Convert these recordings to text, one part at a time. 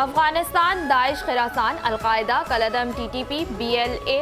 Afghanistan Daesh, Khorasan, al Qaeda, कलदम, TTP, BLA,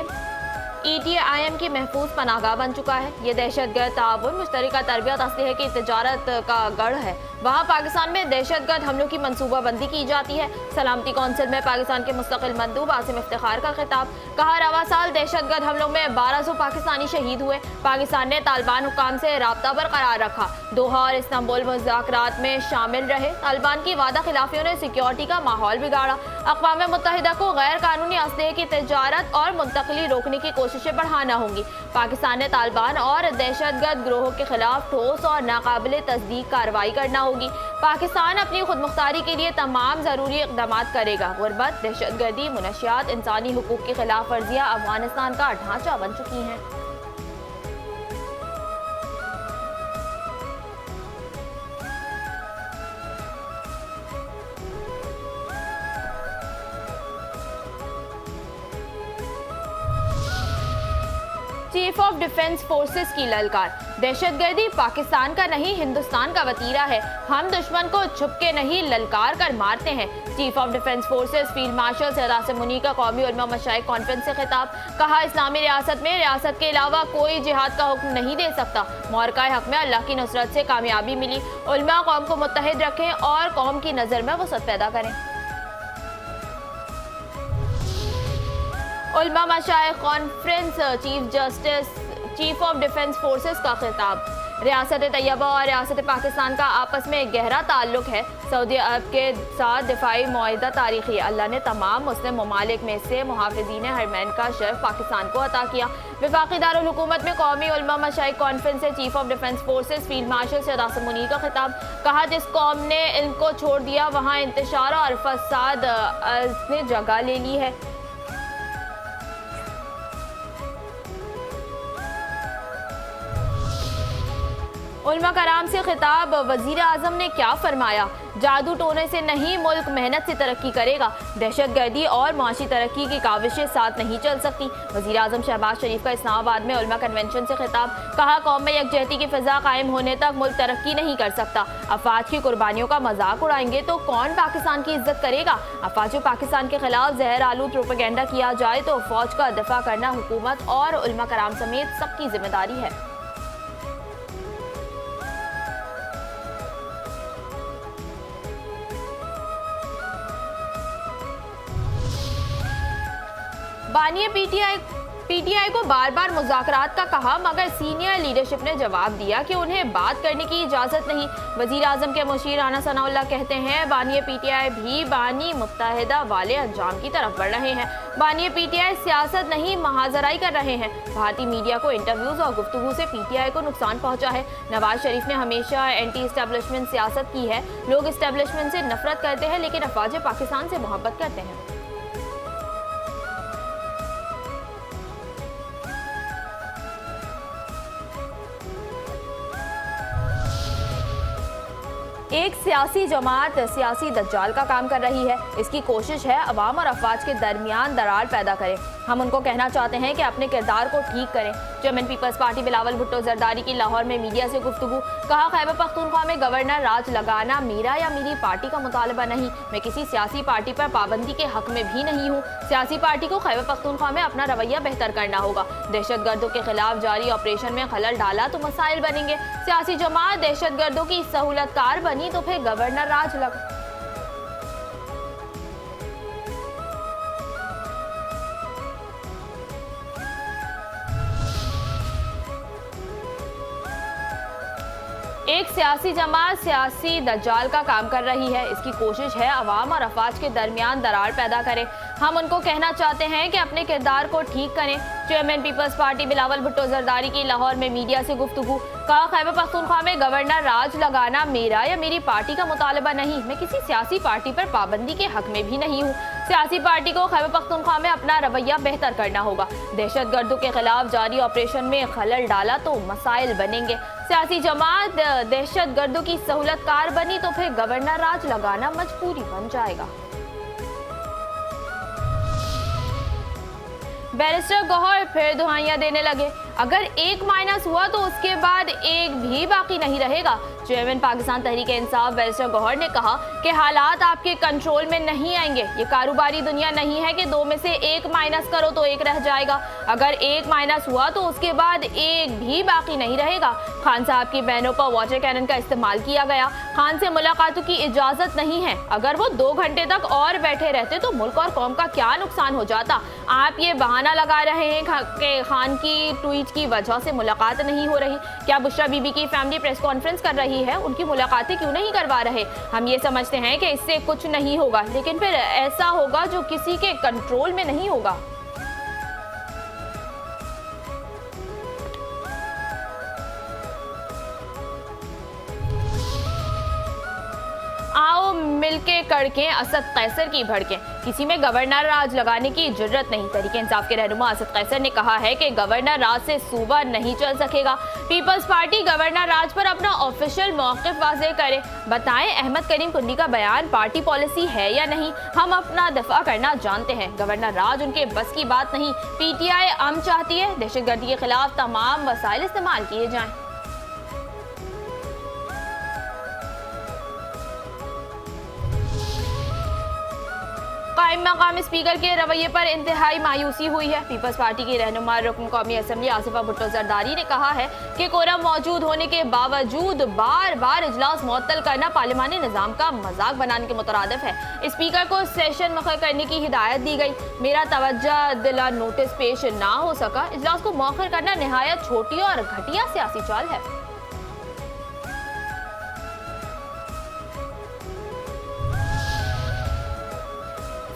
ETIM की महफूज पनाहगाह बन चुका है। ये दहशतगर्द ताउन, मुश्तरका तरबियत, असलहे की तजारत का गढ़ है। वहाँ पाकिस्तान में दहशतगर्द हमलों की मनसूबाबंदी की जाती है। सलामती कौंसिल में पाकिस्तान के मुस्तकिल मंदूब आसिम इफ्तिखार का खिताब। कहा, रवा साल दहशतगर्द हमलों में 1200 पाकिस्तानी शहीद हुए। पाकिस्तान ने तालिबान हुकाम से राब्ता बरकरार रखा। दोहा और इस्तांबुल मुज़ाकरात में शामिल रहे। तालिबान की वादा खिलाफियों ने सिक्योरिटी का माहौल बिगाड़ा। अक़वाम मुत्तहिदा को गैर कानूनी असलहे की तजारत और मुंतकली रोकने की कोशिशें बढ़ाना होंगी। पाकिस्तान ने तालिबान और दहशतगर्द गिरोहों के खिलाफ ठोस और नाकाबिले तस्दीक कार्रवाई करना होगी। पाकिस्तान अपनी खुद मुख्तारी के लिए तमाम ज़रूरी इक़दाम करेगा। गुर्बत, दहशतगर्दी, मुनशियात, इंसानी हुकूक की खिलाफ वर्जियाँ अफगानिस्तान का ढांचा बन चुकी हैं। चीफ ऑफ डिफेंस फोर्सेस की ललकार। दहशतगर्दी पाकिस्तान का नहीं, हिंदुस्तान का वतीरा है। हम दुश्मन को छुपके नहीं, ललकार कर मारते हैं। Chief of defence forces field marshal Syed Asim Munir का कौमी उलमा मशाइख कॉन्फ्रेंस से खिताब। कहा, इस्लामी रियासत में रियासत के अलावा कोई जिहाद का हुक्म नहीं दे सकता। मौरकाए हक में अल्लाह की नुसरत से कामयाबी मिली। उलमा कौम को मुत्तहिद रखें और कौम की नज़र में वसअत पैदा करें। उलमा मशाइख conference, chief of defence forces का खिताब। रियासत तैयबा और रियासत पाकिस्तान का आपस में गहरा ताल्लुक है। सऊदी अरब के साथ दिफाई मुआहिदा तारीखी है। अल्लाह ने तमाम मुस्लिम ममालिक में से मुहाफ़िज़ीन हरमैन का शर्फ पाकिस्तान को अता किया। वफाकी दारुल हुकूमत में कौमी उलमा मशाइख कॉन्फ्रेंस से chief of defence forces field marshal Syed Asim Munir का खिताब। कहा, जिस कौम ने इनको छोड़ दिया वहाँ इंतशार और फसाद ने जगह ले ली है। उलमा कराम से खिताब। वज़ीर आज़म ने क्या फरमाया? जादू टोने से नहीं, मुल्क मेहनत से तरक्की करेगा। दहशतगर्दी और माशी तरक्की की काविशें साथ नहीं चल सकती। वज़ीर आज़म शहबाज शरीफ का इस्लामाबाद में उलमा कन्वेंशन से खिताब। कहा, कौम में यकजहती की फ़िज़ा कायम होने तक मुल्क तरक्की नहीं कर सकता। अफवाज की कुर्बानियों का मजाक उड़ाएंगे तो कौन पाकिस्तान की इज्जत करेगा? अफवाज पाकिस्तान के खिलाफ जहर आलूद प्रोपेगेंडा किया जाए तो फौज का दिफा करना हुकूमत और उलमा कराम समेत सबकी जिम्मेदारी है। बानिए पीटीआई को बार बार मुज़ाकरात का कहा, मगर सीनियर लीडरशिप ने जवाब दिया कि उन्हें बात करने की इजाज़त नहीं। वज़ीर आज़म के मुशीर राना सनाउल्लाह कहते हैं, बानिए पीटीआई भी बानी मुत्तहिदा वाले अंजाम की तरफ बढ़ रहे हैं। बानिए पीटीआई सियासत नहीं, महाजराई कर रहे हैं। भारतीय मीडिया को इंटरव्यूज़ और गुफ्तगू से पीटीआई को नुकसान पहुंचा है। नवाज शरीफ ने हमेशा एंटी इस्टेब्लिशमेंट सियासत की है। लोग इस्टेब्लिशमेंट से नफरत करते हैं लेकिन अफवाज पाकिस्तान से मोहब्बत करते हैं। एक सियासी जमात सियासी दज्जाल का काम कर रही है। इसकी कोशिश है अवाम और अफवाज के दरमियान दरार पैदा करें। हम उनको कहना चाहते हैं कि अपने किरदार को ठीक करें। Chairman peoples party Bilawal Bhutto Zardari की लाहौर में मीडिया से गुफ्तगू। कहा, खैबर पख्तूनख्वा में गवर्नर राज लगाना मेरा या मेरी पार्टी का मुतालबा नहीं। मैं किसी सियासी पार्टी पर पाबंदी के हक में भी नहीं हूँ। सियासी पार्टी को खैबर पख्तूनख्वा में अपना रवैया बेहतर करना होगा। दहशतगर्दों के खिलाफ जारी ऑपरेशन में खलल डाला तो मसाइल बनेंगे। सियासी जमात दहशतगर्दों की सहूलतकार बनी तो फिर गवर्नर राज लगा। एक सियासी जमात सियासी दज्जाल का काम कर रही है। इसकी कोशिश है अवाम और अफवाज के दरमियान दरार पैदा करे। हम उनको कहना चाहते हैं कि अपने किरदार को ठीक करें। Chairman peoples party Bilawal Bhutto Zardari की लाहौर में मीडिया से गुफ्तगू। कहा, खैबर पख्तूनख्वा में गवर्नर राज लगाना मेरा या मेरी पार्टी का मुतालबा नहीं। मैं किसी सियासी पार्टी पर पाबंदी के हक में भी नहीं हूँ। सियासी पार्टी को खैबर पख्तूनख्वा में अपना रवैया बेहतर करना होगा। दहशतगर्दों के खिलाफ जारी ऑपरेशन में खलल डाला तो मसाइल बनेंगे। सियासी जमात दहशतगर्दों की सहूलतकार बनी तो फिर गवर्नर राज लगाना मजबूरी बन जाएगा। बैरिस्टर गौहर फिर दुहाइयां देने लगे। अगर एक माइनस हुआ तो उसके बाद एक भी बाकी नहीं रहेगा। चेयरमैन पाकिस्तान तहरीक इंसाफ बैरिस्टर गौहर ने कहा कि हालात आपके कंट्रोल में नहीं आएंगे। ये कारोबारी दुनिया नहीं है कि दो में से एक माइनस करो तो एक रह जाएगा। अगर एक माइनस हुआ तो उसके बाद एक भी बाकी नहीं रहेगा। खान साहब की बहनों पर वाटर कैनन का इस्तेमाल किया गया। खान से मुलाकातों की इजाजत नहीं है। अगर वो 2 घंटे तक और बैठे रहते तो मुल्क और कौम का क्या नुकसान हो जाता। आप ये बहाना लगा रहे हैं कि खान की ट्वीट की वजह से मुलाकात नहीं हो रही। क्या बुशरा बीबी की फैमिली प्रेस कॉन्फ्रेंस कर रही है, उनकी मुलाकातें क्यों नहीं करवा रहे? हम ये समझते हैं कि इससे कुछ नहीं होगा, लेकिन फिर ऐसा होगा जो किसी के कंट्रोल में नहीं होगा। आओ मिलके कड़के असद कैसर की भड़के। किसी में गवर्नर राज लगाने की जरूरत नहीं। तहरीक इंसाफ के रहनुमा असद कैसर ने कहा है कि गवर्नर राज से सूबा नहीं चल सकेगा। पीपल्स पार्टी गवर्नर राज पर अपना ऑफिशियल मौक़िफ़ वाज़ेह करे। बताएं अहमद करीम कुंडी का बयान पार्टी पॉलिसी है या नहीं। हम अपना दफा करना जानते हैं। गवर्नर राज उनके बस की बात नहीं। PTI अमन चाहती है। दहशतगर्दी के खिलाफ तमाम वसाइल इस्तेमाल किए जाएं। कायम मकाम स्पीकर के रवैये पर इंतहाई मायूसी हुई है। पीपल्स पार्टी की रहनुमा रुकन कौमी असम्बली आसिफा भुट्टो जरदारी ने कहा है कि कोरम मौजूद होने के बावजूद बार बार इजलास मुअत्तल करना पार्लिमानी निज़ाम का मजाक बनाने के मुतरादिफ है। स्पीकर को सेशन मुअख्खर करने की हिदायत दी गई। मेरा तवज्जो दिला नोटिस पेश ना हो सका। इजलास को मुअख्खर करना निहायत छोटी और घटिया सियासी चाल है।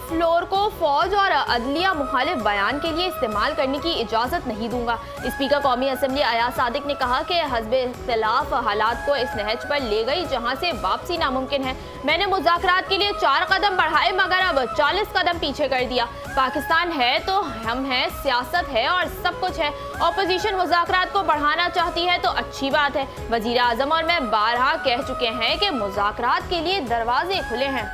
फ्लोर को फौज और अदलिया मुखालिफ बयान के लिए इस्तेमाल करने की इजाज़त नहीं दूंगा। स्पीकर कौमी असम्बली अयाज सादिक ने कहा कि हस्ब इख्तिलाफ हालात को इस नहज पर ले गई जहां से वापसी नामुमकिन है। मैंने मुज़ाकरात के लिए 4 कदम बढ़ाए मगर अब 40 कदम पीछे कर दिया। पाकिस्तान है तो हम हैं, सियासत है और सब कुछ है। अपोजिशन मुज़ाकरात को बढ़ाना चाहती है तो अच्छी बात है। वज़ीर आज़म और मैं बारहा कह चुके हैं कि मुज़ाकरात के लिए दरवाजे खुले हैं।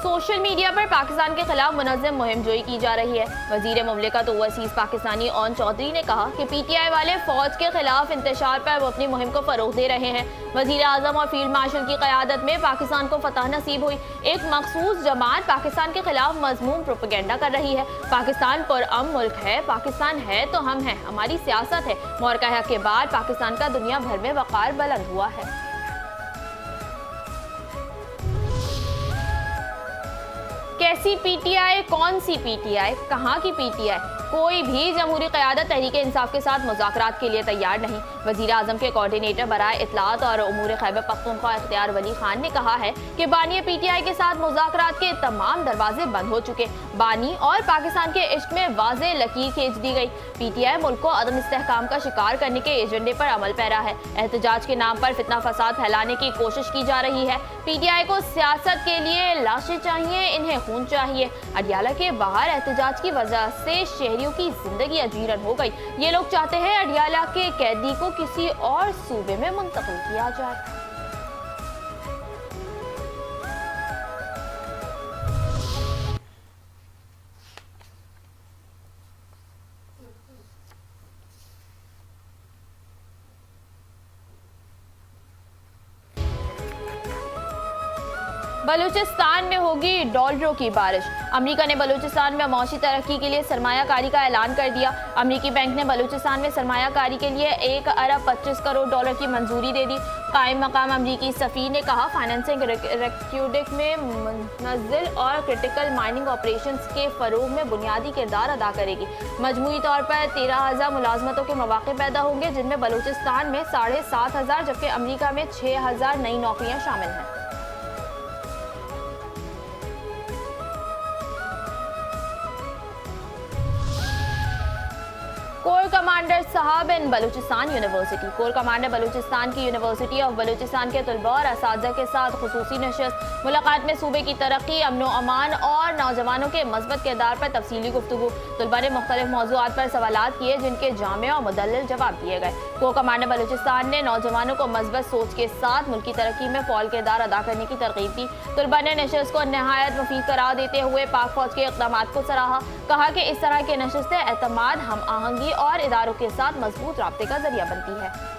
सोशल मीडिया पर पाकिस्तान के खिलाफ मुनज़्ज़म मुहिम जोई की जा रही है। वज़ीर मुमलिकत ओवरसीज़ पाकिस्तानी ओन चौधरी ने कहा कि PTI वाले फौज के खिलाफ इंतशार पर वो अपनी मुहिम को फ़रोग़ दे रहे हैं। वज़ीर आज़म और फील्ड मार्शल की क़यादत में पाकिस्तान को फतह नसीब हुई। एक मखसूस जमात पाकिस्तान के खिलाफ मज़मूम प्रोपेगेंडा कर रही है। पाकिस्तान पुरअमन मुल्क है। पाकिस्तान है तो हम हैं। हमारी सियासत है। मोरक़ा के बाद पाकिस्तान का दुनिया भर में वक़ार बुलंद हुआ है। कैसी PTI, कौन सी PTI, कहाँ की PTI? कोई भी जमहूरी क़यादत तहरीक इंसाफ के साथ मुज़ाकरात के लिए तैयार नहीं। वज़ीर आज़म के कोऑर्डिनेटर बराए इत्तलात और उमूर खैबर पख्तूनख्वा इख्तियार वली खान ने कहा है कि बानी PTI के साथ मुज़ाकरात के तमाम दरवाजे बंद हो चुके। बानी और पाकिस्तान के इश्क में वाज़ेह लकीर खींच दी गई। PTI मुल्क को अदम इस्तेहकाम का शिकार करने के एजेंडे पर अमल पैरा है। एहतजाज के नाम पर फितना फसाद फैलाने की कोशिश की जा रही है। PTI को सियासत के लिए लाशें चाहिए, इन्हें खून चाहिए। अडियाला के बाहर एहतजाज की वजह से शहरियों की जिंदगी अजीरन हो गई। ये लोग चाहते हैं अडियाला के कैदी को किसी और सूबे में मुंतकिल किया जाए। बलूचिस्तान में होगी डॉलरों की बारिश। अमेरिका ने बलूचिस्तान में मौशी तरक्की के लिए सरमायाकारी का ऐलान कर दिया। अमेरिकी बैंक ने बलूचिस्तान में सरमायाकारी के लिए 1 अरब 25 करोड़ डॉलर की मंजूरी दे दी। कायम मकाम अमेरिकी सफ़ीर ने कहा फाइनेंसिंग रिक्रूटिंग में मुनज़्ज़ल और क्रिटिकल माइनिंग ऑपरेशंस के फ़रोग़ में बुनियादी किरदार अदा करेगी। मजमूई तौर पर 13,000 मुलाजमतों के मौक़े पैदा होंगे, जिनमें बलूचिस्तान में 7,500 जबकि अमेरिका में 6,000 नई नौकरियाँ शामिल हैं। कोर कमांड कमांडर साहब in Balochistan university. Corps commander Balochistan की यूनिवर्सिटी ऑफ बलूचिस्तान के तलबा और असातिज़ा के साथ खुसूसी नशस्त। मुलाकात में सूबे की तरक्की, अमन व अमान और नौजवानों के मस्बत किरदार पर तफसीली गुफ्तगू। तलबा ने मुख्तलिफ मौज़ूआत पर सवालात किए जिनके जामे और मुदल्लिल जवाब दिए गए। कोर कमांडर बलूचिस्तान ने नौजवानों को मस्बत सोच के साथ मुल्की तरक्की में फ़ौल किरदार अदा करने की तरगीब दी। तलबा ने नशस्त को नहायत मुफीद करार देते हुए पाक फौज के इक़दामात को सराहा। कहा कि इस तरह के नशस्तें एतमाद, हम आहंगी और इदारों के साथ मजबूत राब्ते का जरिया बनती है।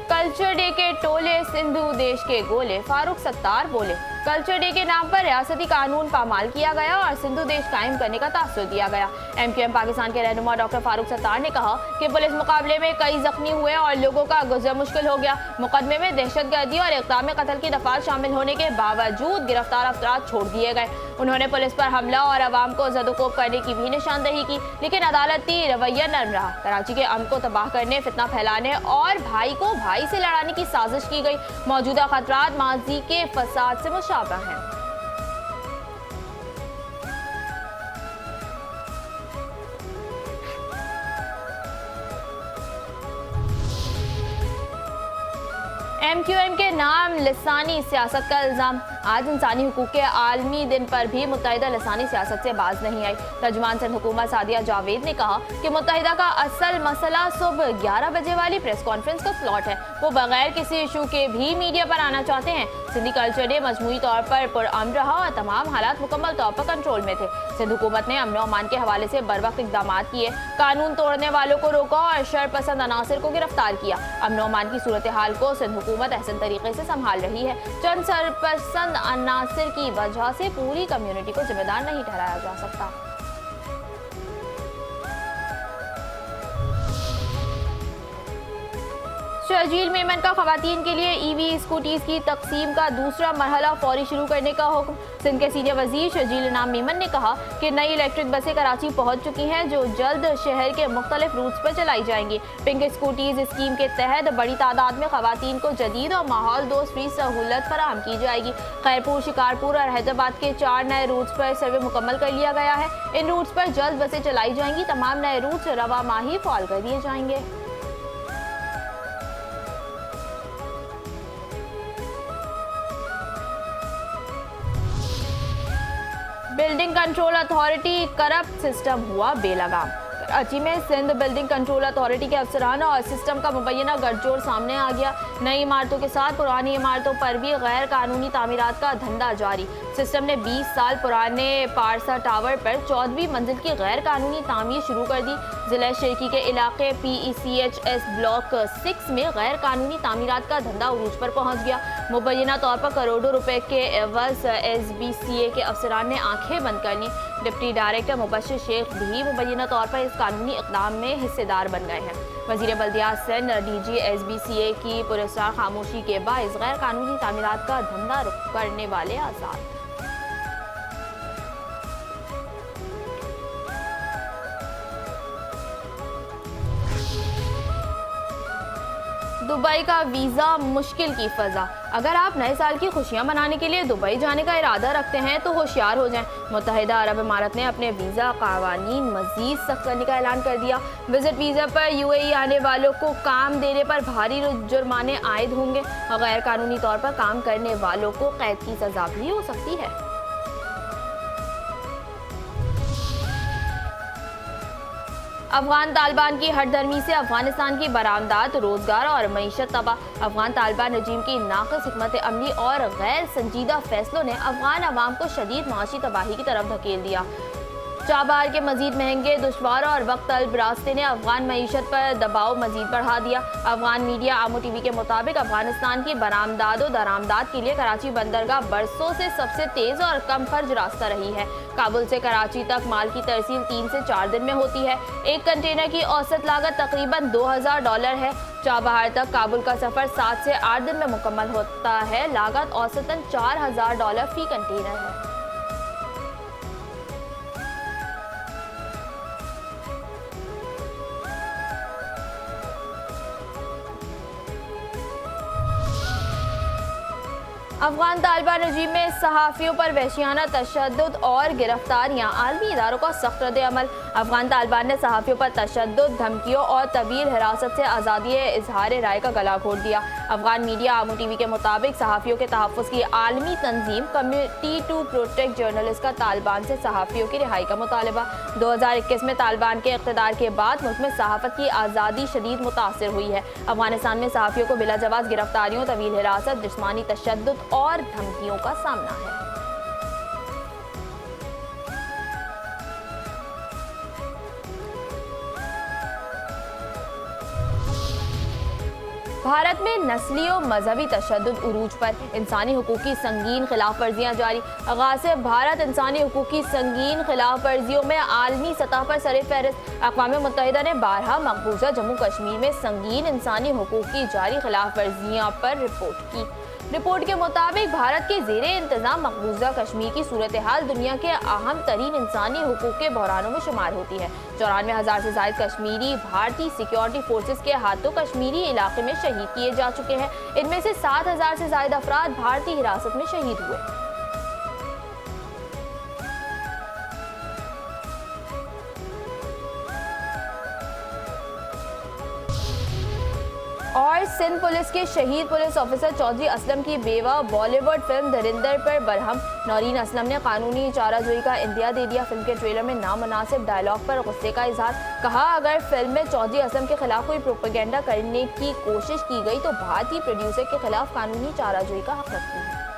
कल्चर डे के टोले सिंधु देश के गोले, फारूक सत्तार बोले। कल्चर डे के नाम पर रियासती कानून पामाल किया गया और सिंधु देश कायम करने का तासुर दिया गया। MQM पाकिस्तान के रहनुमा डॉक्टर फारूक सत्तार ने कहा कि पुलिस मुकाबले में कई जख्मी हुए और लोगों का गुजर मुश्किल हो गया। मुकदमे में दहशतगर्दी और इक़दाम कत्ल की दफात शामिल होने के बावजूद गिरफ्तार अफराद छोड़ दिए गए। उन्होंने पुलिस पर हमला और अवाम को जदोकोब करने की भी निशानदही की, लेकिन अदालती रवैया नरम रहा। कराची के अमन को तबाह करने, फितना फैलाने और भाई को भाई से लड़ाने की साजिश की गई। मौजूदा खतरात माजी के फसाद से मुशाबह हैं। MQM के नाम लिसानी सियासत का इल्ज़ाम। आज इंसानी हुकूक के आलमी दिन पर भी मुत्तहिदा लिसानी सियासत से बाज नहीं आई। तर्जुमान सिंध हुकूमत सादिया जावेद ने कहा कि मुत्तहिदा का असल मसला सुबह 11 बजे वाली प्रेस कॉन्फ्रेंस का स्लॉट है। वो बगैर किसी इशू के भी मीडिया पर आना चाहते हैं। सिंधी कल्चर डे मजमूई तौर पर पुरअमन रहा और तमाम हालात मुकम्मल तौर पर कंट्रोल में थे। सिंध हुकूमत ने अमन व अमान के हवाले से बर वक्त इक़दाम किए, कानून तोड़ने वालों को रोका और शर पसंद अनासिर को गिरफ्तार किया। अमन व अमान की सूरत हाल को सिंध हुकूमत अहसन तरीके से संभाल रही है। चंद सरपसंद अनासिर की वजह से पूरी कम्युनिटी को जिम्मेदार नहीं ठहराया जा सकता। शर्जील मेमन का खवातीन के लिए EV स्कूटीज की तकसीम का दूसरा मरहला फौरी शुरू करने का हुक्म। सिंध के सीनियर वजीर शर्जील इनाम मेमन ने कहा कि नई इलेक्ट्रिक बसें कराची पहुंच चुकी हैं जो जल्द शहर के मुख्तलिफ रूट्स पर चलाई जाएंगी। पिंक स्कूटीज स्कीम के तहत बड़ी तादाद में खवातीन को जदीद और माहौल दोस्त फ्री सहूलत फराहम की जाएगी। खैरपुर, शिकारपुर और हैदराबाद के 4 नए रूट्स पर सर्वे मुकम्मल कर लिया गया है। इन रूट्स पर जल्द बसें चलाई जाएंगी। तमाम नए रूट्स रवा माही फॉल कर दिए जाएंगे। Building control authority corrupt system हुआ बेलगाम। कराची में सिंध बिल्डिंग कंट्रोल अथॉरिटी के अफसरान और सिस्टम का मुबैना गठजोड़ सामने आ गया। नई इमारतों के साथ पुरानी इमारतों पर भी गैर कानूनी तामीरात का धंधा जारी। सिस्टम ने 20 साल पुराने पारसा टावर पर 14वीं मंजिल की गैर कानूनी तामीर शुरू कर दी। जिला शेखी के इलाके PECHS ब्लॉक 6 में गैर कानूनी तामीरात का धंधा उरूज पर पहुंच गया। मुबैना तौर पर करोड़ों रुपए के एवज SBCA के अफसरान ने आंखें बंद कर ली। डिप्टी डायरेक्टर मुबश्शिर शेख भी मुबैना तौर पर इस कानूनी इक़दाम में हिस्सेदार बन गए हैं। वज़ीर बल्दियात सिंध DG SBCA की पुरस्कार खामोशी के बाइस गैर कानूनी तामीरात का धंधा करने वाले आज़ाद। दुबई का वीज़ा मुश्किल की फ़ज़ा। अगर आप नए साल की खुशियां मनाने के लिए दुबई जाने का इरादा रखते हैं तो होशियार हो जाएं। मुत्तहिदा अरब इमारात ने अपने वीज़ा क़वानीन मज़ीद सख्त करने का ऐलान कर दिया। विजिट वीज़ा पर UAE आने वालों को काम देने पर भारी जुर्माने आयद होंगे और गैर कानूनी तौर पर काम करने वालों को कैद की सज़ा भी हो सकती है। अफगान तालिबान की हटधर्मी से अफगानिस्तान की बरामदात, रोजगार और मईशत तबाह। अफगान तालिबान रजीम की नाक़िस हिकमत अमली और गैर संजीदा फैसलों ने अफगान अवाम को शदीद माशी तबाही की तरफ धकेल दिया। चाबहार के मजीद महंगे, दुश्वार और वक्त तलब रास्ते ने अफगान मईशत पर दबाव मजीद बढ़ा दिया। अफगान मीडिया आमो TV के मुताबिक अफगानिस्तान की बरामदाद और दरामदाद के लिए कराची बंदरगाह बरसों से सबसे तेज़ और कम खर्च रास्ता रही है। काबुल से कराची तक माल की तरसील 3 से 4 दिन में होती है। एक कंटेनर की औसत लागत तकरीबन $2000 है। चाबहार तक काबुल का सफ़र 7 से 8 दिन में मुकम्मल होता है। लागत औसतन $4000 फी कंटेनर है। अफगान तालिबान रजीम में सहाफ़ियों पर वहशियाना तशद्दुद और गिरफ्तारियां, आलमी इदारों का सख्त रद्द-ए-अमल। अफगान तालिबान ने सहाफ़ियों पर तशद्दुद, धमकियों और तवील हिरासत से आज़ादी इजहार राय का गला घोट दिया। अफगान मीडिया आमू टीवी के मुताबिक सहाफ़ियों के तहफ़्फ़ुज़ की आलमी तंजीम कम्युनिटी टू प्रोटेक्ट जर्नलिस्ट का तालिबान से सहाफ़ियों की रिहाई का मुतालबा। 2021 में तालिबान के इक़्तिदार के बाद मुल्क में सहाफ़त की आज़ादी शदीद मुतासिर हुई है। अफगानिस्तान में सहाफ़ियों को बिला जवाज़ गिरफ्तारियों, तवील हिरासत, जिस्मानी तशद्दुद और धमकियों का सामना है। भारत में नस्ली और मजहबी तशद्दुद उरूज पर, इंसानी हुकूक की संगीन खिलाफ वर्जियाँ जारी। आगाज़ से भारत इंसानी हुकूक की संगीन खिलाफ वर्जियों में आलमी सतह पर सरे फहरिस्त। अक़वाम मुत्तहिदा ने बारहा मकबूजा जम्मू कश्मीर में संगीन इंसानी हुकूक की जारी खिलाफ वर्जियाँ पर रिपोर्ट की। रिपोर्ट के मुताबिक भारत के ज़ेरे इंतज़ाम मकबूजा कश्मीर की सूरत हाल दुनिया के अहम तरीन इंसानी हुकूक के बहरानों में शुमार होती है। 94,000 से ज़ायद कश्मीरी भारतीय सिक्योरिटी फोर्सेस के हाथों कश्मीरी इलाके में शहीद किए जा चुके हैं। इनमें से 7,000 से ज़ायद अफराद भारतीय हिरासत में शहीद हुए। और सिंध पुलिस के शहीद पुलिस ऑफिसर चौधरी असलम की बेवा बॉलीवुड फिल्म धरिंदर पर बरहम। नौरीन असलम ने कानूनी चाराजोई का इंदिया दे दिया। फिल्म के ट्रेलर में नामुनासिब डायलॉग पर गुस्से का इजहार। कहा, अगर फिल्म में चौधरी असलम के खिलाफ कोई प्रोपेगेंडा करने की कोशिश की गई तो भारतीय प्रोड्यूसर के खिलाफ कानूनी चाराजोई का हक रखती है।